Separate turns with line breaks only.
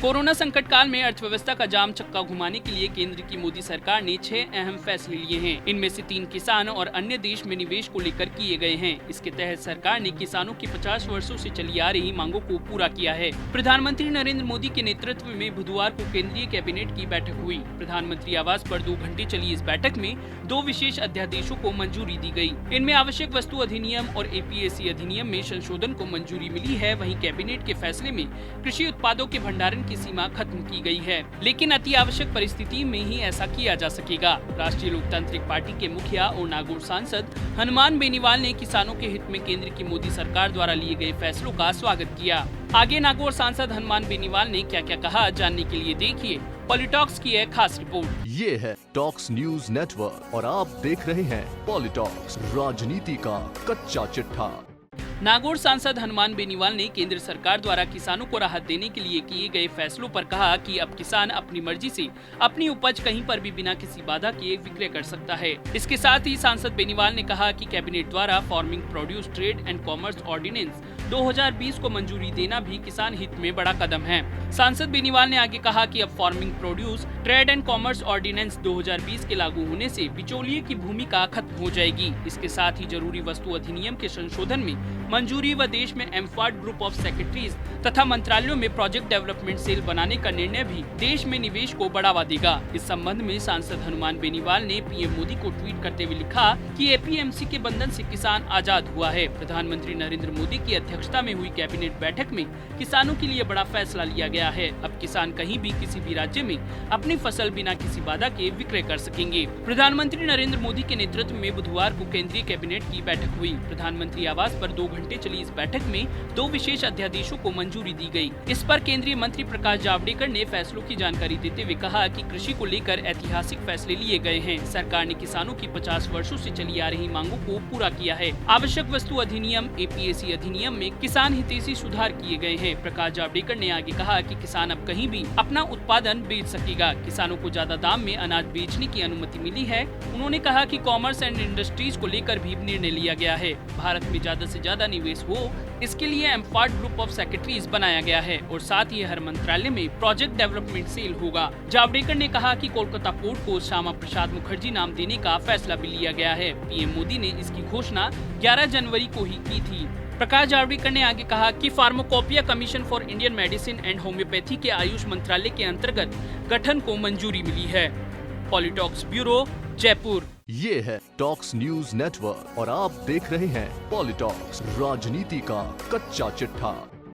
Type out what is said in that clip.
Corona संकट काल में अर्थव्यवस्था का जाम चक्का घुमाने के लिए केंद्र की मोदी सरकार ने 6 अहम फैसले लिए हैं। इनमें से 3 किसान और अन्य देश में निवेश को लेकर किए गए हैं। इसके तहत सरकार ने किसानों की 50 वर्षों से चली आ रही मांगों को पूरा किया है। प्रधानमंत्री नरेंद्र मोदी के नेतृत्व में बुधवार को केंद्रीय कैबिनेट की बैठक हुई। प्रधानमंत्री आवास पर 2 घंटे चली इस बैठक में 2 विशेष अध्यादेशों को मंजूरी दी गयी। इनमें आवश्यक वस्तु अधिनियम और APSC अधिनियम में संशोधन को मंजूरी मिली है। वहीं कैबिनेट के फैसले में कृषि उत्पादों के भंडारण की सीमा खत्म की गई है, लेकिन अति आवश्यक परिस्थिति में ही ऐसा किया जा सकेगा। राष्ट्रीय लोकतांत्रिक पार्टी के मुखिया और नागौर सांसद हनुमान बेनीवाल ने किसानों के हित में केंद्र की मोदी सरकार द्वारा लिए गए फैसलों का स्वागत किया। आगे नागौर सांसद हनुमान बेनीवाल ने क्या क्या कहा, जानने के लिए देखिए पॉलिटॉक्स की है खास रिपोर्ट।
ये है टॉक्स न्यूज नेटवर्क और आप देख रहे हैं पॉलिटॉक्स, राजनीति का कच्चा चिट्ठा।
नागौर सांसद हनुमान बेनीवाल ने केंद्र सरकार द्वारा किसानों को राहत देने के लिए किए गए फैसलों पर कहा कि अब किसान अपनी मर्जी से अपनी उपज कहीं पर भी बिना किसी बाधा के विक्रय कर सकता है। इसके साथ ही सांसद बेनीवाल ने कहा कि कैबिनेट द्वारा farming produce trade and commerce ordinance 2020 को मंजूरी देना भी किसान हित में बड़ा कदम है। सांसद बेनीवाल ने आगे कहा कि अब farming produce trade and commerce ordinance 2020 के लागू होने से बिचौलिए की भूमिका खत्म हो जाएगी। इसके साथ ही जरूरी वस्तु अधिनियम के संशोधन में मंजूरी व देश में एम्फाड ग्रुप ऑफ सेक्रेटरीज तथा मंत्रालयों में प्रोजेक्ट डेवलपमेंट सेल बनाने का निर्णय भी देश में निवेश को बढ़ावा देगा। इस संबंध में सांसद हनुमान बेनीवाल ने PM मोदी को ट्वीट करते हुए लिखा कि APMC के बंधन से किसान आजाद हुआ है। प्रधानमंत्री नरेंद्र मोदी की अध्यक्षता में हुई कैबिनेट बैठक में किसानों के लिए बड़ा फैसला लिया गया है। अब किसान कहीं भी किसी भी राज्य में अपनी फसल बिना किसी बाधा के विक्रय कर सकेंगे। प्रधानमंत्री नरेंद्र मोदी के नेतृत्व में बुधवार को केंद्रीय कैबिनेट की बैठक हुई। प्रधानमंत्री आवास पर 2 घंटे चली इस बैठक में 2 विशेष अध्यादेशों को मंजूरी दी गई। इस पर केंद्रीय मंत्री प्रकाश जावड़ेकर ने फैसलों की जानकारी देते हुए कहा कि कृषि को लेकर ऐतिहासिक फैसले लिए गए हैं। सरकार ने किसानों की 50 वर्षों से चली आ रही मांगों को पूरा किया है। आवश्यक वस्तु अधिनियम APSC अधिनियम में किसान हितैषी सुधार किए गए हैं। प्रकाश जावड़ेकर ने आगे कहा कि किसान अब कहीं भी अपना उत्पादन बेच सकेगा। किसानों को ज्यादा दाम में अनाज बेचने की अनुमति मिली है। उन्होंने कहा कि कॉमर्स एंड इंडस्ट्रीज को लेकर भी निर्णय लिया गया है। भारत में ज्यादा से ज्यादा निवेश हो, इसके लिए एम्फाड ग्रुप ऑफ सेक्रेटरीज बनाया गया है और साथ ही हर मंत्रालय में प्रोजेक्ट डेवलपमेंट सेल होगा। जावड़ेकर ने कहा कि कोलकाता पोर्ट को श्यामा प्रसाद मुखर्जी नाम देने का फैसला भी लिया गया है। PM मोदी ने इसकी घोषणा 11 जनवरी को ही की थी। प्रकाश जावड़ेकर ने आगे कहा कि pharmacopoeia commission for Indian medicine and homeopathy के आयुष मंत्रालय के अंतर्गत गठन को मंजूरी मिली है। पॉलिटॉक्स ब्यूरो, जयपुर।
ये है टॉक्स न्यूज नेटवर्क और आप देख रहे हैं पॉलिटॉक्स, राजनीति का कच्चा चिट्ठा।